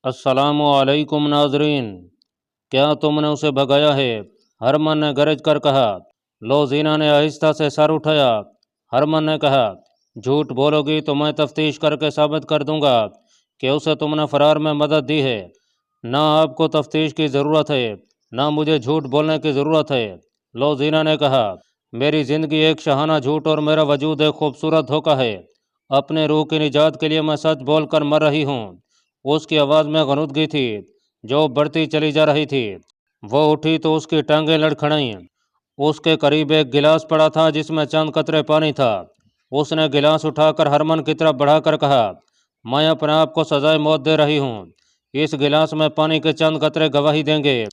السلام علیکم ناظرین، کیا تم نے اسے بھگایا ہے؟ ہرمن نے گرج کر کہا۔ لو زینا نے آہستہ سے سر اٹھایا۔ ہرمن نے کہا، جھوٹ بولو گی تو میں تفتیش کر کے ثابت کر دوں گا کہ اسے تم نے فرار میں مدد دی ہے۔ نہ آپ کو تفتیش کی ضرورت ہے، نہ مجھے جھوٹ بولنے کی ضرورت ہے۔ لو زینا نے کہا، میری زندگی ایک شہانہ جھوٹ اور میرا وجود ایک خوبصورت دھوکہ ہے۔ اپنے روح کی نجات کے لیے میں سچ بول کر مر رہی ہوں۔ اس کی آواز میں غنودگی تھی جو بڑھتی چلی جا رہی تھی۔ وہ اٹھی تو اس کی ٹانگیں لڑکھڑائیں۔ اس کے قریب ایک گلاس پڑا تھا جس میں چند قطرے پانی تھا۔ اس نے گلاس اٹھا کر ہرمن کی طرف بڑھا کر کہا، میں اپنے آپ کو سزائے موت دے رہی ہوں۔ اس گلاس میں پانی کے چند قطرے گواہی دیں گے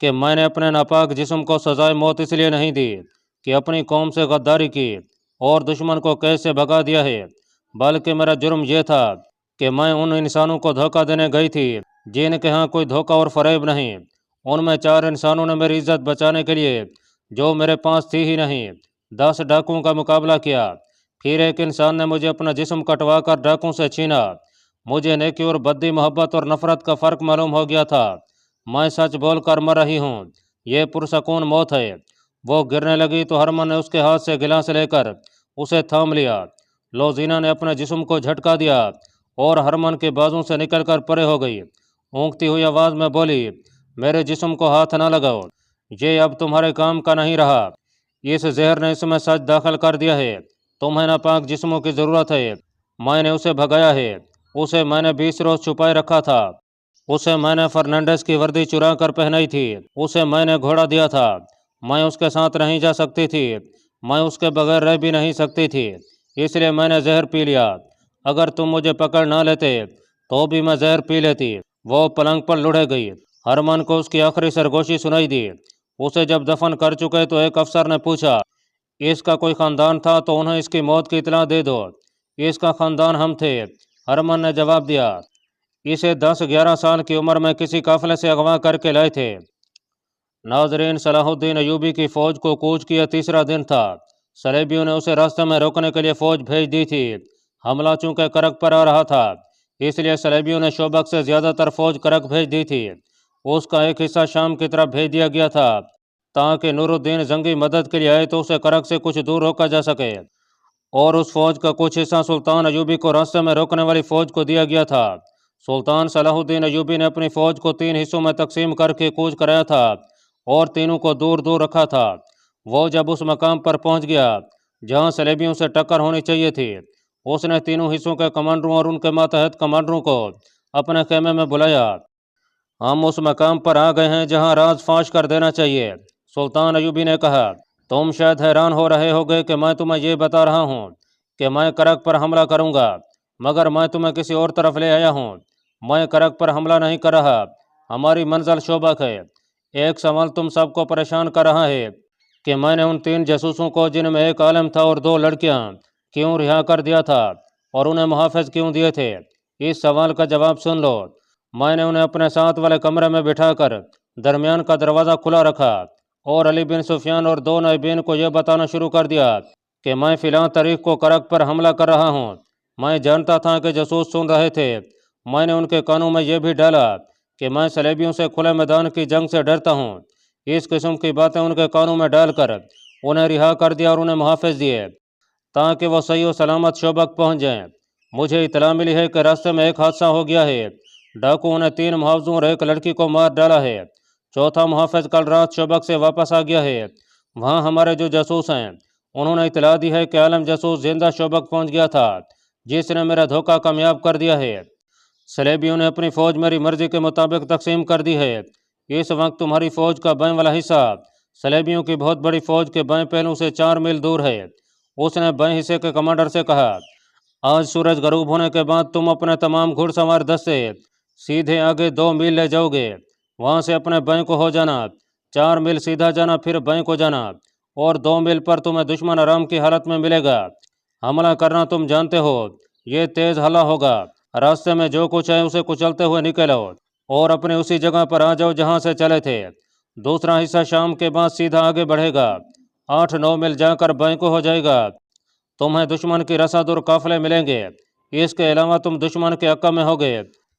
کہ میں نے اپنے ناپاک جسم کو سزائے موت اس لیے نہیں دی کہ اپنی قوم سے غداری کی اور دشمن کو قید سے بھگا دیا ہے، بلکہ میرا جرم یہ تھا کہ میں ان انسانوں کو دھوکہ دینے گئی تھی جن کے ہاں کوئی دھوکہ اور فریب نہیں۔ ان میں 4 انسانوں نے میری عزت بچانے کے لیے، جو میرے پاس تھی ہی نہیں، 10 ڈاکوؤں کا مقابلہ کیا۔ پھر ایک انسان نے مجھے اپنا جسم کٹوا کر ڈاکوؤں سے چھینا۔ مجھے نیکی اور بدی، محبت اور نفرت کا فرق معلوم ہو گیا تھا۔ میں سچ بول کر مر رہی ہوں۔ یہ پرسکون موت ہے۔ وہ گرنے لگی تو ہرمن نے اس کے ہاتھ سے گلاس لے کر اسے تھام لیا۔ لوزینا نے اپنے جسم کو جھٹکا دیا اور ہرمن کے بازوں سے نکل کر پرے ہو گئی۔ اونگتی ہوئی آواز میں بولی، میرے جسم کو ہاتھ نہ لگاؤ، یہ اب تمہارے کام کا نہیں رہا۔ اس زہر نے اس میں سچ داخل کر دیا ہے۔ تمہیں ناپاک جسموں کی ضرورت ہے۔ میں نے اسے بھگایا ہے۔ اسے میں نے 20 روز چھپائے رکھا تھا۔ اسے میں نے فرنانڈیز کی وردی چرا کر پہنائی تھی۔ اسے میں نے گھوڑا دیا تھا۔ میں اس کے ساتھ نہیں جا سکتی تھی۔ میں اس کے بغیر رہ بھی نہیں سکتی تھی، اس لیے میں نے زہر پی لیا۔ اگر تم مجھے پکڑ نہ لیتے تو بھی میں زہر پی لیتی۔ وہ پلنگ پر لڑے گئی۔ ہرمن کو اس کی آخری سرگوشی سنائی دی۔ اسے جب دفن کر چکے تو ایک افسر نے پوچھا، اس کا کوئی خاندان تھا تو انہیں اس کی موت کی اطلاع دے دو۔ اس کا خاندان ہم تھے، ہرمن نے جواب دیا۔ اسے 10-11 سال کی عمر میں کسی قافلے سے اغوا کر کے لائے تھے۔ ناظرین، صلاح الدین ایوبی کی فوج کو کوچ کیا تیسرا دن تھا۔ صلیبیوں نے اسے راستے میں روکنے کے لیے فوج بھیج دی تھی۔ حملہ چونکہ کرک پر آ رہا تھا، اس لیے صلیبیوں نے شوبک سے زیادہ تر فوج کرک بھیج دی تھی۔ اس کا ایک حصہ شام کی طرف بھیج دیا گیا تھا تاکہ نور الدین زنگی مدد کے لیے آئے تو اسے کرک سے کچھ دور روکا جا سکے، اور اس فوج کا کچھ حصہ سلطان ایوبی کو راستے میں روکنے والی فوج کو دیا گیا تھا۔ سلطان صلاح الدین ایوبی نے اپنی فوج کو 3 حصوں میں تقسیم کر کے کوچ کرایا تھا اور تینوں کو دور دور رکھا تھا۔ وہ جب اس مقام پر پہنچ گیا جہاں صلیبیوں سے ٹکر ہونی چاہیے تھی، اس نے تینوں حصوں کے کمانڈروں اور ان کے ماتحت کمانڈروں کو اپنے خیمے میں بلایا۔ ہم اس مقام پر آ گئے ہیں جہاں راز فاش کر دینا چاہیے۔ سلطان ایوبی نے کہا، تم شاید حیران ہو رہے ہوگے کہ میں تمہیں یہ بتا رہا ہوں کہ میں کرک پر حملہ کروں گا، مگر میں تمہیں کسی اور طرف لے آیا ہوں۔ میں کرک پر حملہ نہیں کر رہا، ہماری منزل شوبک ہے۔ ایک سوال تم سب کو پریشان کر رہا ہے کہ میں نے ان 3 جاسوسوں کو، جن میں ایک عالم تھا اور 2 لڑکیاں، کیوں رہا کر دیا تھا اور انہیں محافظ کیوں دیے تھے؟ اس سوال کا جواب سن لو۔ میں نے انہیں اپنے ساتھ والے کمرے میں بٹھا کر درمیان کا دروازہ کھلا رکھا اور علی بن سفیان اور 2 نائبین کو یہ بتانا شروع کر دیا کہ میں فلاں تاریخ کو کرک پر حملہ کر رہا ہوں۔ میں جانتا تھا کہ جاسوس سن رہے تھے۔ میں نے ان کے کانوں میں یہ بھی ڈالا کہ میں صلیبیوں سے کھلے میدان کی جنگ سے ڈرتا ہوں۔ اس قسم کی باتیں ان کے کانوں میں ڈال کر انہیں رہا کر دیا اور انہیں محافظ دیے تاکہ وہ صحیح و سلامت شوبک پہنچ جائیں۔ مجھے اطلاع ملی ہے کہ راستے میں ایک حادثہ ہو گیا ہے۔ ڈاکوؤں نے 3 محافظوں اور ایک لڑکی کو مار ڈالا ہے۔ چوتھا محافظ کل رات شوبک سے واپس آ گیا ہے۔ وہاں ہمارے جو جاسوس ہیں انہوں نے اطلاع دی ہے کہ عالم جاسوس زندہ شوبک پہنچ گیا تھا، جس نے میرا دھوکہ کامیاب کر دیا ہے۔ صلیبیوں نے اپنی فوج میری مرضی کے مطابق تقسیم کر دی ہے۔ اس وقت تمہاری فوج کا بائیں والا حصہ صلیبیوں کی بہت بڑی فوج کے بائیں پہلو سے 4 میل دور ہے۔ اس نے بائیں حصے کے کمانڈر سے کہا، آج سورج غروب ہونے کے بعد تم اپنے تمام گھڑ سوار دستے سیدھے آگے 2 میل لے جاؤ گے۔ وہاں سے اپنے بائیں کو ہو جانا، 4 میل سیدھا جانا، پھر بائیں کو جانا، اور 2 میل پر تمہیں دشمن آرام کی حالت میں ملے گا۔ حملہ کرنا تم جانتے ہو، یہ تیز حملہ ہوگا۔ راستے میں جو کچھ ہے اسے کچلتے ہوئے نکل آؤ اور اپنے اسی جگہ پر آ جاؤ جہاں سے چلے تھے۔ دوسرا حصہ شام کے بعد سیدھا آگے بڑھے گا، 8-9 میل جا کر بائیں کو ہو جائے گا۔ تمہیں دشمن کی رسد اور قافلے ملیں گے۔ اس کے علاوہ تم دشمن کے عقب میں ہوگے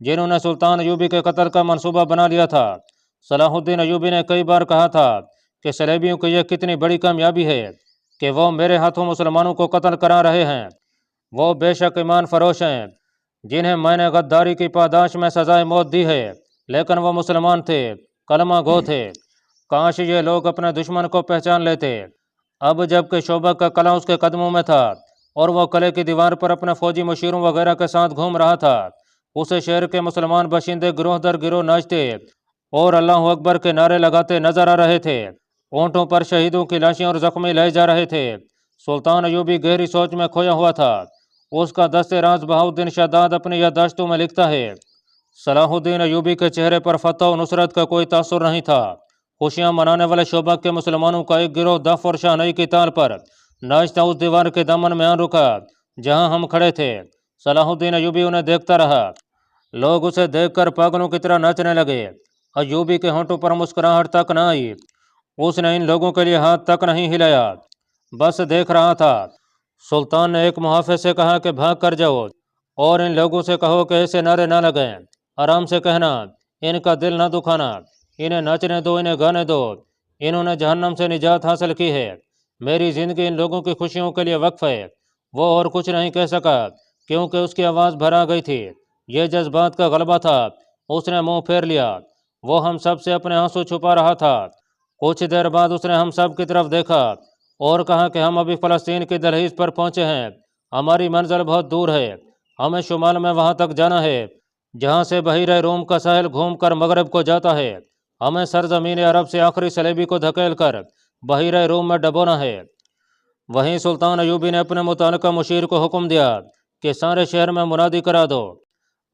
جنہوں نے سلطان ایوبی کے قتل کا منصوبہ بنا لیا تھا۔ صلاح الدین ایوبی نے کئی بار کہا تھا کہ صلیبیوں کی یہ کتنی بڑی کامیابی ہے کہ وہ میرے ہاتھوں مسلمانوں کو قتل کرا رہے ہیں۔ وہ بے شک ایمان فروش ہیں جنہیں میں نے غداری کی پاداش میں سزائے موت دی ہے، لیکن وہ مسلمان تھے، کلمہ گو تھے۔ کاش یہ لوگ اپنے دشمن کو پہچان لیتے۔ اب جب کہ شوبک کا قلعہ اس کے قدموں میں تھا اور وہ قلعے کی دیوار پر اپنے فوجی مشیروں وغیرہ کے ساتھ گھوم رہا تھا، اسے شہر کے مسلمان باشندے گروہ در گروہ ناچتے اور اللہ اکبر کے نعرے لگاتے نظر آ رہے تھے۔ اونٹوں پر شہیدوں کی لاشیں اور زخمی لائے جا رہے تھے۔ سلطان ایوبی گہری سوچ میں کھویا ہوا تھا۔ اس کا دست راز بہاؤالدین شداد اپنی یادداشتوں میں لکھتا ہے، صلاح الدین ایوبی کے چہرے پر فتح و نصرت کا کوئی تاثر نہیں تھا۔ خوشیاں منانے والے شوبک کے مسلمانوں کا ایک گروہ دف اور شاہنائی کی تال پر ناچتا اس دیوار کے دامن میں آ رکا جہاں ہم کھڑے تھے۔ صلاح الدین ایوبی انہیں دیکھتا رہا۔ لوگ اسے دیکھ کر پاگلوں کی طرح ناچنے لگے۔ ایوبی کے ہونٹوں پر مسکراہٹ تک نہ آئی۔ اس نے ان لوگوں کے لیے ہاتھ تک نہیں ہلایا، بس دیکھ رہا تھا۔ سلطان نے ایک محافظ سے کہا کہ بھاگ کر جاؤ اور ان لوگوں سے کہو کہ ایسے نعرے نہ لگیں، آرام سے کہنا، ان کا دل نہ دکھانا، انہیں ناچنے دو، انہیں گانے دو، انہوں نے جہنم سے نجات حاصل کی ہے۔ میری زندگی ان لوگوں کی خوشیوں کے لیے وقف ہے۔ وہ اور کچھ نہیں کہہ سکا کیونکہ اس کی آواز بھرا گئی تھی۔ یہ جذبات کا غلبہ تھا۔ اس نے منہ پھیر لیا۔ وہ ہم سب سے اپنے آنسو چھپا رہا تھا۔ کچھ دیر بعد اس نے ہم سب کی طرف دیکھا اور کہا کہ ہم ابھی فلسطین کی دہلیز پر پہنچے ہیں۔ ہماری منزل بہت دور ہے۔ ہمیں شمال میں وہاں تک جانا ہے جہاں سے بحیرہ روم کا ساحل گھوم کر مغرب کو جاتا ہے۔ ہمیں سرزمین عرب سے آخری صلیبی کو دھکیل کر بحیرہ روم میں ڈبونا ہے۔ وہیں سلطان ایوبی نے اپنے متعلقہ مشیر کو حکم دیا کہ سارے شہر میں منادی کرا دو،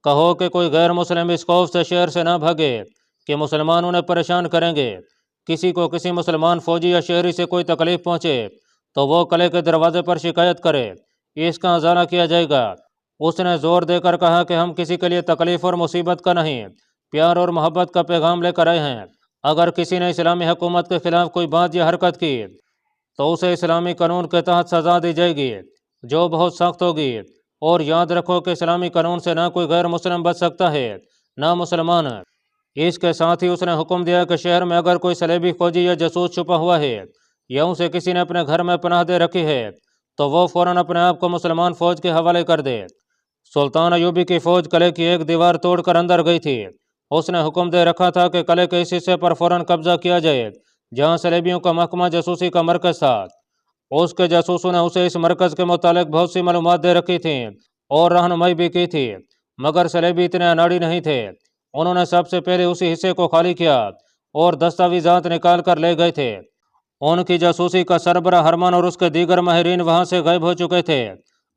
کہو کہ کوئی غیر مسلم اس خوف سے شہر سے نہ بھاگے کہ مسلمان انہیں پریشان کریں گے۔ کسی کو کسی مسلمان فوجی یا شہری سے کوئی تکلیف پہنچے تو وہ قلعے کے دروازے پر شکایت کرے، اس کا ازالہ کیا جائے گا۔ اس نے زور دے کر کہا کہ ہم کسی کے لیے تکلیف اور مصیبت کا نہیں، پیار اور محبت کا پیغام لے کر آئے ہیں۔ اگر کسی نے اسلامی حکومت کے خلاف کوئی بات یا حرکت کی تو اسے اسلامی قانون کے تحت سزا دی جائے گی جو بہت سخت ہوگی۔ اور یاد رکھو کہ اسلامی قانون سے نہ کوئی غیر مسلم بچ سکتا ہے نہ مسلمان۔ اس کے ساتھ ہی اس نے حکم دیا کہ شہر میں اگر کوئی صلیبی فوجی یا جاسوس چھپا ہوا ہے یا اسے کسی نے اپنے گھر میں پناہ دے رکھی ہے تو وہ فوراً اپنے آپ کو مسلمان فوج کے حوالے کر دے۔ سلطان ایوبی کی فوج قلعے کی ایک دیوار توڑ کر اندر گئی تھی۔ اس نے حکم دے رکھا تھا کہ قلعے کے اس حصے پر فوراً قبضہ کیا جائے جہاں صلیبیوں کا محکمہ جاسوسی کا مرکز تھا۔ اس کے جاسوسوں نے اسے اس مرکز کے متعلق بہت سی معلومات دے رکھی تھیں اور رہنمائی بھی کی تھی، مگر صلیبی اتنے اناڑی نہیں تھے۔ انہوں نے سب سے پہلے اسی حصے کو خالی کیا اور دستاویزات نکال کر لے گئے تھے۔ ان کی جاسوسی کا سربراہ ہرمن اور اس کے دیگر ماہرین وہاں سے غائب ہو چکے تھے۔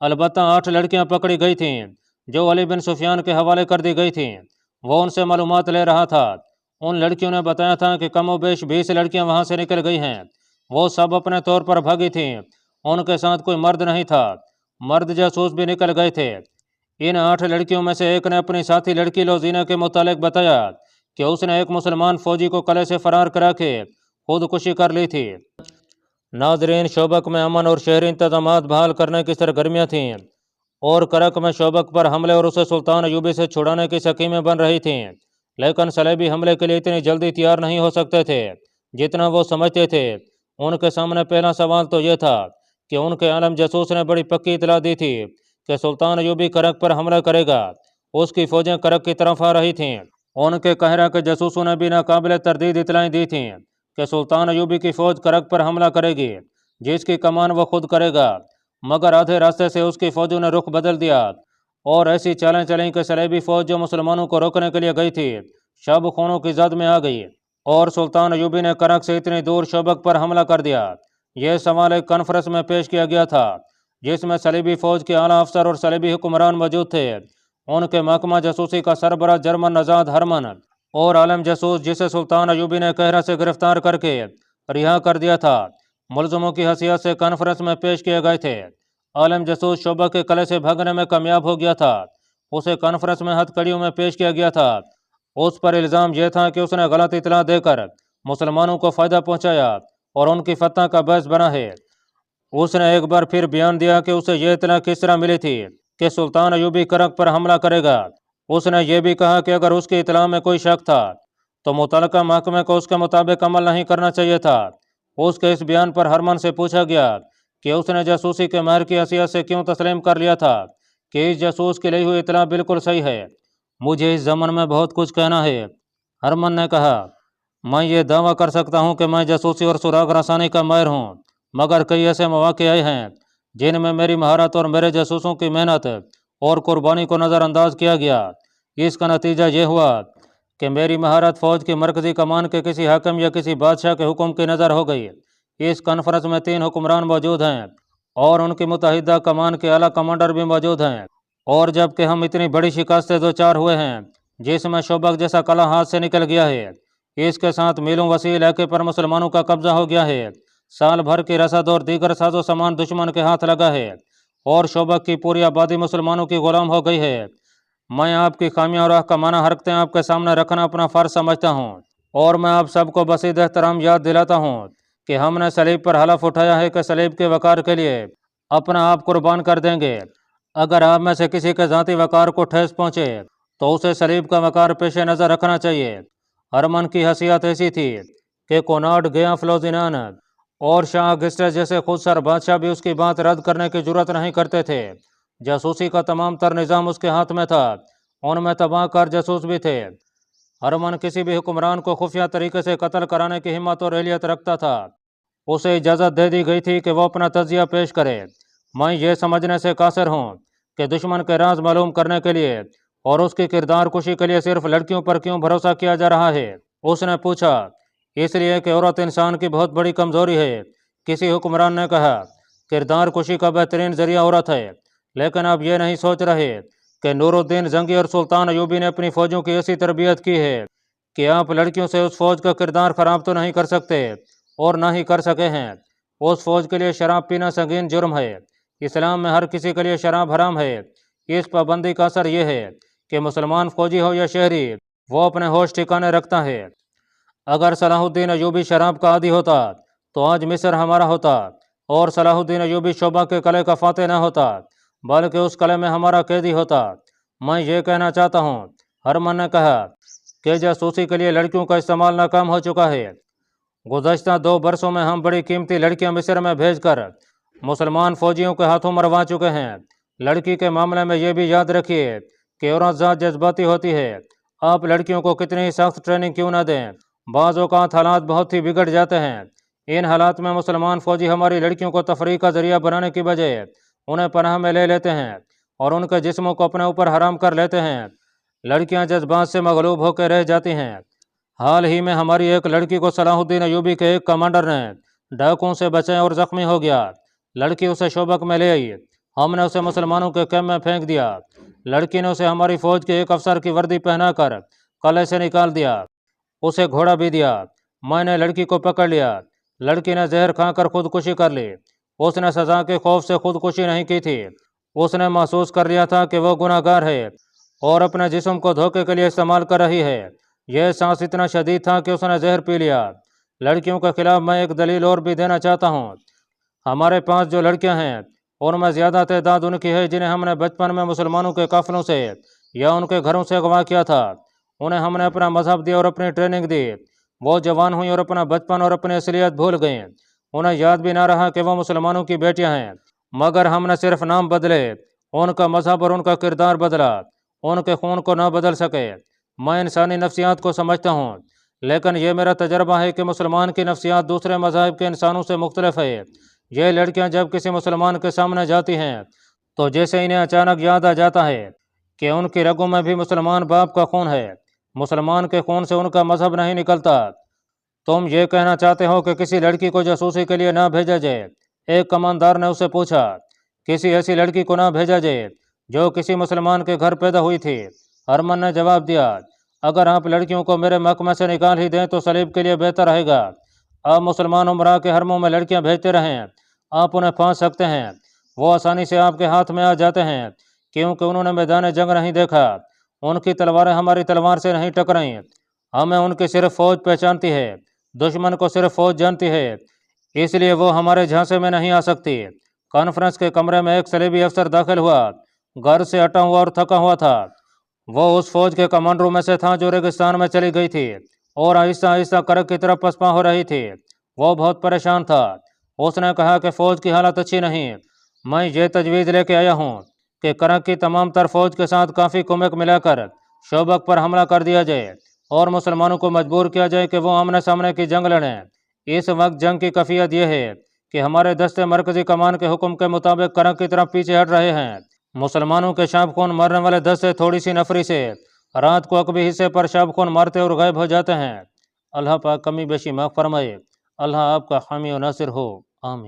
البتہ 8 لڑکیاں پکڑی گئی تھیں جو علی بن سفیان کے حوالے کر دی گئی تھیں۔ وہ ان سے معلومات لے رہا تھا۔ ان لڑکیوں نے بتایا تھا کہ کم و بیش 20 لڑکیاں وہاں سے نکل گئی ہیں۔ وہ سب اپنے طور پر بھاگی تھیں۔ ان کے ساتھ کوئی مرد نہیں تھا۔ مرد جاسوس بھی نکل گئے تھے۔ ان 8 لڑکیوں میں سے ایک نے اپنی ساتھی لڑکی لوزینہ کے متعلق بتایا کہ اس نے ایک مسلمان فوجی کو قلعے سے فرار کرا کے خودکشی کر لی تھی۔ ناظرین، شوبک میں امن اور شہری انتظامات بحال کرنے کی سرگرمیاں تھیں اور کرک میں شوبک پر حملے اور اسے سلطان ایوبی سے چھڑانے کی سکیمیں بن رہی تھیں، لیکن صلیبی حملے کے لیے اتنی جلدی تیار نہیں ہو سکتے تھے جتنا وہ سمجھتے تھے۔ ان کے سامنے پہلا سوال تو یہ تھا کہ ان کے عالم جاسوس نے بڑی پکی اطلاع دی تھی کہ سلطان ایوبی کرک پر حملہ کرے گا۔ اس کی فوجیں کرک کی طرف آ رہی تھیں۔ ان کے قاہرہ کے جاسوسوں نے بھی ناقابل تردید اطلاعیں دی تھیں کہ سلطان ایوبی کی فوج کرک پر حملہ کرے گی جس کی کمان وہ خود کرے گا، مگر آدھے راستے سے اس کی فوجوں نے رخ بدل دیا اور ایسی چالیں چلیں کہ صلیبی فوج جو مسلمانوں کو روکنے کے لیے گئی تھی شب خونوں کی زد میں آ گئی اور سلطان ایوبی نے کرک سے اتنی دور شوبک پر حملہ کر دیا۔ یہ سوال ایک کانفرنس میں پیش کیا گیا تھا جس میں صلیبی فوج کے اعلیٰ افسر اور صلیبی حکمران موجود تھے۔ ان کے محکمہ جاسوسی کا سربراہ جرمن نژاد ہرمن اور عالم جاسوس جسے سلطان ایوبی نے قاہرہ سے گرفتار کر کے رہا کر دیا تھا، ملزموں کی حیثیت سے کانفرنس میں پیش کیے گئے تھے۔ عالم جاسوس شوبک کے قلعے سے بھاگنے میں کامیاب ہو گیا تھا۔ اسے کانفرنس میں ہتھ کڑیوں میں پیش کیا گیا تھا۔ اس پر الزام یہ تھا کہ اس نے غلط اطلاع دے کر مسلمانوں کو فائدہ پہنچایا اور ان کی فتح کا باعث بنا ہے۔ اس نے ایک بار پھر بیان دیا کہ اسے یہ اطلاع کس طرح ملی تھی کہ سلطان ایوبی کرک پر حملہ کرے گا۔ اس نے یہ بھی کہا کہ اگر اس کی اطلاع میں کوئی شک تھا تو متعلقہ محکمے کو اس کے مطابق عمل نہیں کرنا چاہیے تھا۔ اس کے اس بیان پر ہرمن سے پوچھا گیا کہ اس نے جاسوسی کے ماہر کی حیثیت سے کیوں تسلیم کر لیا تھا کہ اس جاسوس کی لی ہوئی اطلاع بالکل صحیح ہے۔ مجھے اس ضمن میں بہت کچھ کہنا ہے، ہرمن نے کہا۔ میں یہ دعویٰ کر سکتا ہوں کہ میں جاسوسی اور سراغ رسانی کا ماہر ہوں، مگر کئی ایسے مواقع آئے ہیں جن میں میری مہارت اور میرے جاسوسوں کی محنت اور قربانی کو نظر انداز کیا گیا۔ اس کا نتیجہ یہ ہوا کہ میری مہارت فوج کی مرکزی کمان کے کسی حاکم یا کسی بادشاہ کے حکم کی نظر ہو گئی۔ اس کانفرنس میں 3 حکمران موجود ہیں اور ان کی متحدہ کمان کے اعلیٰ کمانڈر بھی موجود ہیں، اور جب کہ ہم اتنی بڑی شکست سے دوچار ہوئے ہیں جس میں شوبک جیسا قلعہ ہاتھ سے نکل گیا ہے، اس کے ساتھ میلوں وسیع علاقے پر مسلمانوں کا قبضہ ہو گیا ہے، سال بھر کی رسد اور دیگر ساز و سامان دشمن کے ہاتھ لگا ہے، اور شوبک کی پوری آبادی مسلمانوں کی غلام ہو گئی ہے، میں آپ کی خامیاں اور احکامانہ حرکتیں آپ کے سامنے رکھنا اپنا فرض سمجھتا ہوں، اور میں آپ سب کو بسیط احترام یاد دلاتا ہوں کہ ہم نے صلیب پر حلف اٹھایا ہے کہ صلیب کے وقار کے لیے اپنا آپ قربان کر دیں گے۔ اگر آپ میں سے کسی کے ذاتی وقار کو ٹھیس پہنچے تو اسے صلیب کا وقار پیش نظر رکھنا چاہیے۔ ہرمن کی حیثیت ایسی تھی کہ کوناڈ گیا فلوزینان اور شاہ اگسٹس جیسے خود سر بادشاہ بھی اس کی بات رد کرنے کی جرات نہیں کرتے تھے۔ جاسوسی کا تمام تر نظام اس کے ہاتھ میں تھا، ان میں تباہ کار جاسوس بھی تھے۔ ہرمن کسی بھی حکمران کو خفیہ طریقے سے قتل کرانے کی ہمت اور اہلیت رکھتا تھا۔ اسے اجازت دے دی گئی تھی کہ وہ اپنا تجزیہ پیش کرے۔ میں یہ سمجھنے سے قاصر ہوں کہ دشمن کے راز معلوم کرنے کے لیے اور اس کی کردار کشی کے لیے صرف لڑکیوں پر کیوں بھروسہ کیا جا رہا ہے؟ اس نے پوچھا۔ اس لیے کہ عورت انسان کی بہت بڑی کمزوری ہے، کسی حکمران نے کہا۔ کردار کشی کا بہترین ذریعہ عورت ہے، لیکن آپ یہ نہیں سوچ رہے کہ نور الدین زنگی اور سلطان ایوبی نے اپنی فوجوں کی ایسی تربیت کی ہے کہ آپ لڑکیوں سے اس فوج کا کردار خراب تو نہیں کر سکتے اور نہ ہی کر سکے ہیں۔ اس فوج کے لیے شراب پینا سنگین جرم ہے۔ اسلام میں ہر کسی کے لیے شراب حرام ہے۔ اس پابندی کا اثر یہ ہے کہ مسلمان فوجی ہو یا شہری، وہ اپنے ہوش ٹھکانے رکھتا ہے۔ اگر صلاح الدین ایوبی شراب کا عادی ہوتا تو آج مصر ہمارا ہوتا، اور صلاح الدین ایوبی شعبہ کے قلعے کا فاتح نہ ہوتا بلکہ اس قلعے میں ہمارا قیدی ہوتا۔ میں یہ کہنا چاہتا ہوں، ہرمن نے کہا، کہ جاسوسی کے لیے لڑکیوں کا استعمال ناکام ہو چکا ہے۔ گزشتہ 2 برسوں میں ہم بڑی قیمتی لڑکیاں مصر میں بھیج کر مسلمان فوجیوں کے ہاتھوں مروا چکے ہیں۔ لڑکی کے معاملے میں یہ بھی یاد رکھیے کہ عورت ذات جذباتی ہوتی ہے۔ آپ لڑکیوں کو کتنی ہی سخت ٹریننگ کیوں نہ دیں، بعض اوقات حالات بہت ہی بگڑ جاتے ہیں۔ ان حالات میں مسلمان فوجی ہماری لڑکیوں کو تفریح کا ذریعہ بنانے کی بجائے انہیں پناہ میں لے لیتے ہیں اور ان کے جسموں کو اپنے اوپر حرام کر لیتے ہیں۔ لڑکیاں جذبات سے مغلوب ہو کے رہ جاتی ہیں۔ حال ہی میں ہماری ایک لڑکی کو صلاح الدین ایوبی کے ایک کمانڈر نے ڈاکوؤں سے بچایا اور زخمی ہو گیا۔ لڑکی اسے شوبک میں لے آئی، ہم نے اسے مسلمانوں کے کیمپ میں پھینک دیا۔ لڑکی نے اسے ہماری فوج کے ایک افسر کی وردی پہنا کر قلعے سے نکال دیا، اسے گھوڑا بھی دیا۔ میں نے لڑکی کو پکڑ لیا۔ لڑکی نے زہر کھا کر خودکشی کر لی۔ اس نے سزا کے خوف سے خودکشی نہیں کی تھی، اس نے محسوس کر لیا تھا کہ وہ گناہ گار ہے اور اپنے جسم کو دھوکے کے لیے استعمال کر رہی ہے۔ یہ احساس اتنا شدید تھا کہ اس نے زہر پی لیا۔ لڑکیوں کے خلاف میں ایک دلیل اور بھی دینا چاہتا ہوں۔ ہمارے پاس جو لڑکیاں ہیں ان میں زیادہ تعداد ان کی ہے جنہیں ہم نے بچپن میں مسلمانوں کے قافلوں سے یا ان کے گھروں سے اغوا کیا تھا۔ انہیں ہم نے اپنا مذہب دیا اور اپنی ٹریننگ دی۔ وہ جوان ہوئیں اور اپنا بچپن اور اپنی اصلیت بھول گئیں۔ انہیں یاد بھی نہ رہا کہ وہ مسلمانوں کی بیٹیاں ہیں، مگر ہم نے صرف نام بدلے، ان کا مذہب اور ان کا کردار بدلا، ان کے خون کو نہ بدل سکے۔ میں انسانی نفسیات کو سمجھتا ہوں، لیکن یہ میرا تجربہ ہے کہ مسلمان کی نفسیات دوسرے مذاہب کے انسانوں سے مختلف ہے۔ یہ لڑکیاں جب کسی مسلمان کے سامنے جاتی ہیں تو جیسے انہیں اچانک یاد آ جاتا ہے کہ ان کی رگوں میں بھی مسلمان باپ کا خون ہے، مسلمان کے خون سے ان کا مذہب نہیں نکلتا۔ تم یہ کہنا چاہتے ہو کہ کسی لڑکی کو جاسوسی کے لیے نہ بھیجا جائے؟ ایک کماندار نے اسے پوچھا۔ کسی ایسی لڑکی کو نہ بھیجا جائے جو کسی مسلمان کے گھر پیدا ہوئی تھی، ہرمن نے جواب دیا۔ اگر آپ لڑکیوں کو میرے محکمے سے نکال ہی دیں تو صلیب کے لیے بہتر رہے گا۔ آپ مسلمان عمرا کے حرموں میں لڑکیاں بھیجتے رہیں، آپ انہیں پھانس سکتے ہیں، وہ آسانی سے آپ کے ہاتھ میں آ جاتے ہیں کیونکہ انہوں نے میدان جنگ نہیں دیکھا، ان کی تلواریں ہماری تلوار سے نہیں ٹکرائیں، ہمیں ان کی صرف فوج پہچانتی ہے، دشمن کو صرف فوج جانتی ہے، اس لیے وہ ہمارے جھانسے میں نہیں آ سکتی۔ کانفرنس کے کمرے میں ایک صلیبی افسر داخل ہوا، گھر سے اٹا ہوا اور تھکا ہوا تھا۔ وہ اس فوج کے کمانڈروں میں سے تھا جو ریگستان میں چلی گئی تھی اور آہستہ آہستہ کرک کی طرف پسپاں ہو رہی تھی۔ وہ بہت پریشان تھا۔ اس نے کہا کہ فوج کی حالت اچھی نہیں، میں یہ تجویز لے کے آیا ہوں کہ کرک کی تمام تر فوج کے ساتھ کافی کمک ملا کر شوبک پر حملہ کر دیا جائے اور مسلمانوں کو مجبور کیا جائے کہ وہ آمنے سامنے کی جنگ لڑیں۔ اس وقت جنگ کی کیفیت یہ ہے کہ ہمارے دستے مرکزی کمان کے حکم کے مطابق کرک کی طرف پیچھے ہٹ رہے ہیں۔ مسلمانوں کے شاب خون مارنے والے دستے تھوڑی سی نفری سے رات کو عقبی حصے پر شاب خون مارتے اور غائب ہو جاتے ہیں۔ اللہ پاک کمی بیشی معاف فرمائے۔ اللہ آپ کا حامی و ناصر ہو، آمین۔